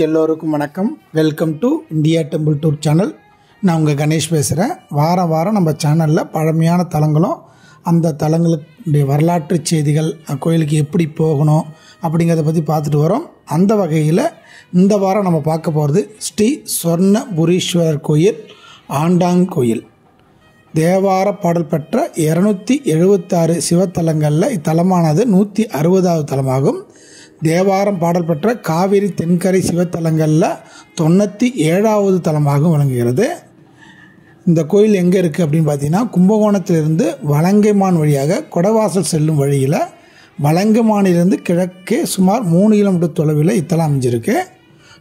எல்லோருக்கும் வணக்கம். Welcome to India temple tour channel. நான் உங்கள் கணேஷ் பேசுகிறேன். வாரம் நம்ம சேனலில் பழமையான தலங்களும் அந்த தலங்களுடைய வரலாற்று செய்திகள், கோயிலுக்கு எப்படி போகணும் அப்படிங்கிறத பற்றி பார்த்துட்டு வரோம். அந்த வகையில் இந்த வாரம் நம்ம பார்க்க போகிறது ஸ்ரீ சொர்ணபுரீஸ்வரர் கோயில், ஆண்டாங் கோயில். தேவார பாடல் பெற்ற 276 சிவத்தலங்களில் இத்தலமானது 160வது தலமாகும். தேவாரம் பாடல் பெற்ற காவிரி தென்கரை சிவத்தலங்களில் 97வது தலமாக விளங்குகிறது. இந்த கோயில் எங்கே இருக்குது அப்படின்னு பார்த்தீங்கன்னா, கும்பகோணத்திலிருந்து வலங்கைமான் வழியாக கொடவாசல் செல்லும் வழியில் வலங்கைமானிலிருந்து கிழக்கே சுமார் 3 கிலோமீட்டர் தொலைவில் இத்தலம் அமைஞ்சிருக்கு.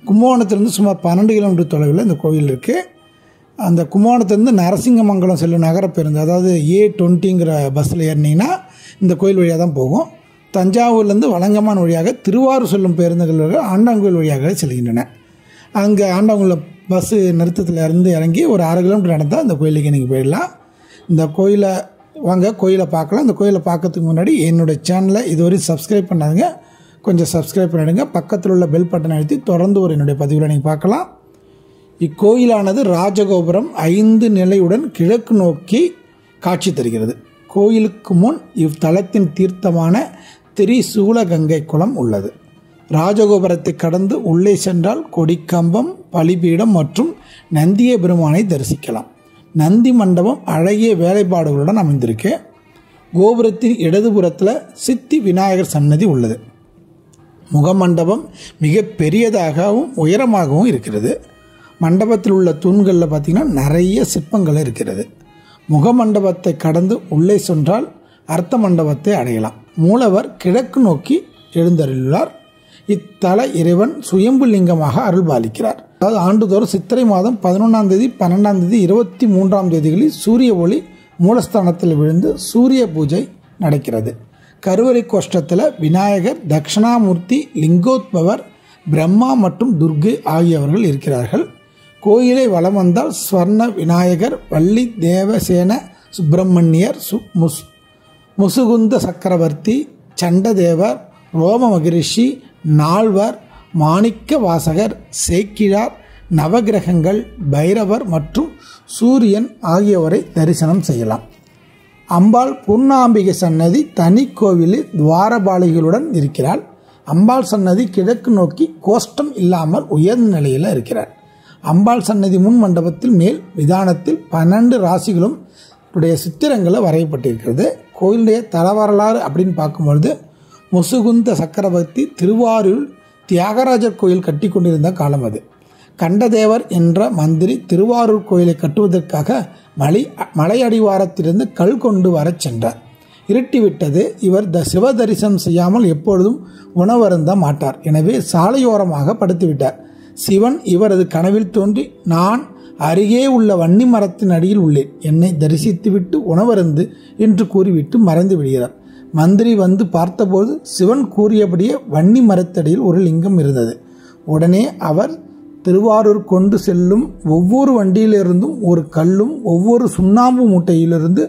கும்பகோணத்திலிருந்து சுமார் 12 கிலோமீட்டர் தொலைவில் இந்த கோயில் இருக்குது. அந்த கும்பகோணத்திலிருந்து நரசிங்கமங்கலம் செல்லும் நகர பேருந்து, அதாவது A20ங்கிற பஸ்ஸில் ஏறினீங்கன்னா இந்த கோயில் வழியாக தான் போகும். தஞ்சாவூர்லேருந்து வலங்கமான் வழியாக திருவாரூர் செல்லும் பேருந்துகள் ஆண்டாங்கோயில் வழியாக செல்கின்றன. அங்கே ஆண்டாங்கோயில் பஸ்ஸு நிறுத்தத்தில் இருந்து இறங்கி ஒரு 6 கிலோமீட்டர் நடந்தால் அந்த கோயிலுக்கு நீங்கள் போயிடலாம். இந்த கோயிலை வாங்க, கோயிலை பார்க்கலாம். இந்த கோயிலை பார்க்கறதுக்கு முன்னாடி என்னுடைய சேனலை இதுவரை சப்ஸ்கிரைப் பண்ணாதுங்க, கொஞ்சம் சப்ஸ்கிரைப் பண்ணிடுங்க. பக்கத்தில் உள்ள பெல் பட்டன் அழுத்தி தொடர்ந்து என்னுடைய பதிவில் நீங்கள் பார்க்கலாம். இக்கோயிலானது ராஜகோபுரம் 5 நிலையுடன் கிழக்கு நோக்கி காட்சி தருகிறது. கோயிலுக்கு முன் இவ்தலத்தின் தீர்த்தமான திரிசூலகங்கை குளம் உள்ளது. ராஜகோபுரத்தை கடந்து உள்ளே சென்றால் கொடிக்கம்பம், பலிபீடம் மற்றும் நந்திய பெருமானை தரிசிக்கலாம். நந்தி மண்டபம் அழகிய வேலைப்பாடுகளுடன் அமைந்திருக்கு. கோபுரத்தின் இடதுபுறத்தில் சித்தி விநாயகர் சன்னதி உள்ளது. முகமண்டபம் மிக பெரியதாகவும் உயரமாகவும் இருக்கிறது. மண்டபத்தில் உள்ள தூண்களில் பார்த்திங்கன்னா நிறைய சிற்பங்கள் இருக்கிறது. முகமண்டபத்தை கடந்து உள்ளே சென்றால் அர்த்த மண்டபத்தை அடையலாம். மூலவர் கிழக்கு நோக்கி எழுந்தருள்ளார். இத்தல இறைவன் சுயம்பு லிங்கமாக அருள்பாலிக்கிறார். அதாவது ஆண்டுதோறும் சித்திரை மாதம் 11ஆம் தேதி, 12ஆம் தேதி, 23ஆம் தேதிகளில் சூரிய ஒளி மூலஸ்தானத்தில் விழுந்து சூரிய பூஜை நடக்கிறது. கருவறை கோஷ்டத்தில் விநாயகர், தட்சிணாமூர்த்தி, லிங்கோத்பவர், பிரம்மா மற்றும் துர்கை ஆகியவர்கள் இருக்கிறார்கள். கோயிலை வலம் வந்தால் ஸ்வர்ண விநாயகர், வள்ளி தேவசேன சுப்பிரமணியர், முசுகுந்த சக்கரவர்த்தி, சண்டதேவர், ரோம மகரிஷி, நால்வர், மாணிக்க வாசகர், சேக்கிழார், நவகிரகங்கள், பைரவர் மற்றும் சூரியன் ஆகியோரை தரிசனம் செய்யலாம். அம்பாள் பூர்ணாம்பிகை சன்னதி தனி கோவிலில் துவாரபாலிகளுடன் இருக்கிறாள். அம்பாள் சன்னதி கிழக்கு நோக்கி கோஷ்டம் இல்லாமல் உயர்ந்த நிலையில் இருக்கிறார். அம்பாள் சன்னதி முன் மண்டபத்தில் மேல் விதானத்தில் 12 ராசிகளும் உடைய சித்திரங்களை வரையப்பட்டிருக்கிறது. கோயிலுடைய தலவரலாறு அப்படின்னு பார்க்கும்பொழுது, முசுகுந்த சக்கரவர்த்தி திருவாரூரில் தியாகராஜர் கோயில் கட்டி கொண்டிருந்த காலம் அது. கண்டதேவர் என்ற மந்திரி திருவாரூர் கோயிலை கட்டுவதற்காக மலை அடிவாரத்திலிருந்து கல் கொண்டு வர சென்றார். இருட்டிவிட்டது. இவர் சிவ தரிசனம் செய்யாமல் எப்பொழுதும் உணவருந்த மாட்டார். எனவே சாலையோரமாக படுத்துவிட்டார். சிவன் இவரது கனவில் தோன்றி, நான் அருகே உள்ள வன்னி மரத்தின் அடியில் உள்ளேன், என்னை தரிசித்துவிட்டு உணவருந்து என்று கூறிவிட்டு மறைந்து விடுகிறார். மந்திரி வந்து பார்த்தபோது சிவன் கூறியபடியே வன்னி மரத்தடியில் ஒரு லிங்கம் இருந்தது. உடனே அவர் திருவாரூர் கொண்டு செல்லும் ஒவ்வொரு வண்டியிலிருந்தும் ஒரு கல்லும் ஒவ்வொரு சுண்ணாம்பு மூட்டையிலிருந்து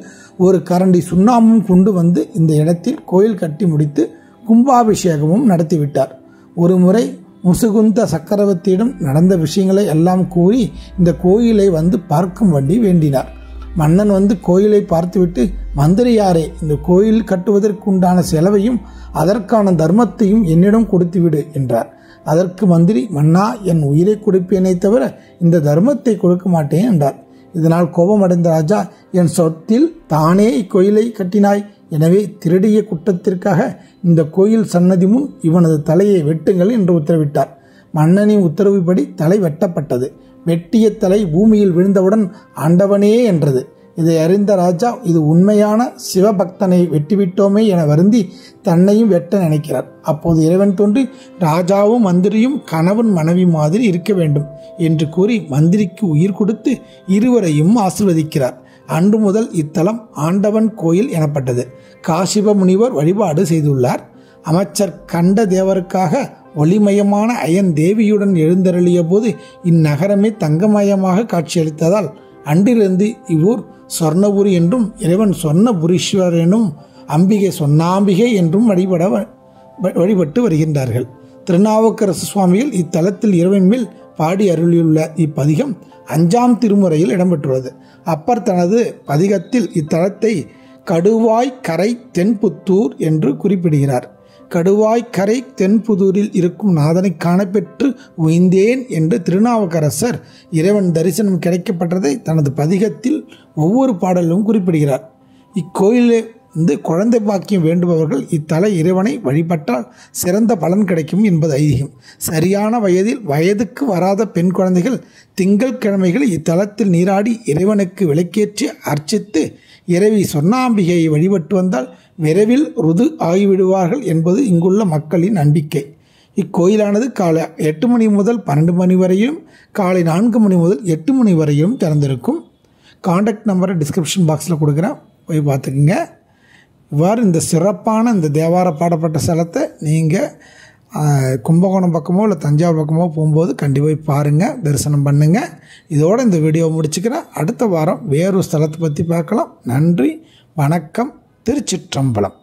ஒரு கரண்டி சுண்ணாம்பும் கொண்டு வந்து இந்த இடத்தில் கோயில் கட்டி முடித்து கும்பாபிஷேகமும் நடத்திவிட்டார். ஒரு முறை முசுகுந்த சக்கரவர்த்தியிடம் நடந்த விஷயங்களை எல்லாம் கூறி இந்த கோயிலை வந்து பார்க்கும்படி வேண்டினார். மன்னன் வந்து கோயிலை பார்த்துவிட்டு, மந்திரியாரே, இந்த கோயில் கட்டுவதற்குண்டான செலவையும் அதற்கான தர்மத்தையும் என்னிடம் கொடுத்துவிடு என்றார். அதற்கு மந்திரி, மன்னா, என் உயிரை கொடுப்பேனே தவிர இந்த தர்மத்தை கொடுக்க மாட்டேன் என்றார். இதனால் கோபமடைந்த ராஜா, என் சொத்தில் தானே இக்கோயிலை கட்டினாய், எனவே திருடிய குற்றத்திற்காக இந்த கோயில் சன்னதி முன் இவனது தலையை வெட்டுங்கள் என்று உத்தரவிட்டார். மன்னனின் உத்தரவுப்படி தலை வெட்டப்பட்டது. வெட்டிய தலை பூமியில் விழுந்தவுடன் ஆண்டவனே என்றது. இதை அறிந்த ராஜா, இது உண்மையான சிவபக்தனை வெட்டிவிட்டோமே என வருந்தி தன்னையும் வெட்ட நினைக்கிறார். அப்போது இறைவன் தோன்றி, ராஜாவும் மந்திரியும் கணவன் மனைவி மாதிரி இருக்க வேண்டும் என்று கூறி மந்திரிக்கு உயிர் கொடுத்து இருவரையும் ஆசிர்வதிக்கிறார். அன்று முதல் இத்தலம் ஆண்டவன் கோயில் எனப்பட்டது. காசிப முனிவர் வழிபாடு செய்துள்ளார். அமைச்சர் கண்ட தேவருக்காக ஒளிமயமான அயன் தேவியுடன் எழுந்தருளிய போது இந்நகரமே தங்கமயமாக காட்சியளித்ததால் அன்றிலிருந்து இவ்வூர் சொர்ணபுரி என்றும், இறைவன் சொர்ணபுரீஸ்வரர் எனும், அம்பிகை சொன்னாம்பிகை என்றும் வழிபட்டு வருகின்றார்கள். திருநாவுக்கரசு சுவாமிகள் இத்தலத்தில் இறைவன் மேல் பாடி அருளியுள்ள இப்பதிகம் 5ஆம் திருமுறையில் இடம்பெற்றுள்ளது. அப்பர் தனது பதிகத்தில் இத்தலத்தை கடுவாய்க்கரை தென்புத்தூர் என்று குறிப்பிடுகிறார். கடுவாய்க்கரை தென்புதூரில் இருக்கும் நாதனை காணப்பெற்று உய்ந்தேன் என்று திருநாவுக்கரசர் இறைவன் தரிசனம் கிடைக்கப்பட்டதை தனது பதிகத்தில் ஒவ்வொரு பாடலும் குறிப்பிடுகிறார். இக்கோயிலில் குழந்தை பாக்கியம் வேண்டுபவர்கள் இத்தல இறைவனை வழிபட்டால் சிறந்த பலன் கிடைக்கும் என்பது ஐதீகம். சரியான வயதுக்கு வராத பெண் குழந்தைகள் திங்கள் கிழமைகள் இத்தலத்தில் நீராடி இறைவனுக்கு விளக்கேற்றி அர்ச்சித்து இறைவி சொர்ணாம்பிகையை வழிபட்டு வந்தால் விரைவில் ருது ஆகிவிடுவார்கள் என்பது இங்குள்ள மக்களின் நம்பிக்கை. இக்கோயிலானது காலை 8 மணி முதல் 12 மணி வரையும், காலை 4 மணி முதல் 8 மணி வரையும் திறந்திருக்கும். காண்டாக்ட் நம்பரை டிஸ்கிரிப்ஷன் பாக்ஸில் கொடுக்குறேன், போய் பார்த்துக்குங்க. இவ்வாறு இந்த சிறப்பான இந்த தேவார பாடப்பட்ட ஸ்தலத்தை நீங்கள் கும்பகோணம் பக்கமோ இல்லை தஞ்சாவூர் பக்கமோ போகும்போது கண்டிப்பாக பாருங்கள், தரிசனம் பண்ணுங்கள். இதோடு இந்த வீடியோவை முடிச்சுக்கிறேன். அடுத்த வாரம் வேறொரு ஸ்தலத்தை பற்றி பார்க்கலாம். நன்றி, வணக்கம். திருச்சிற்றம்பலம்.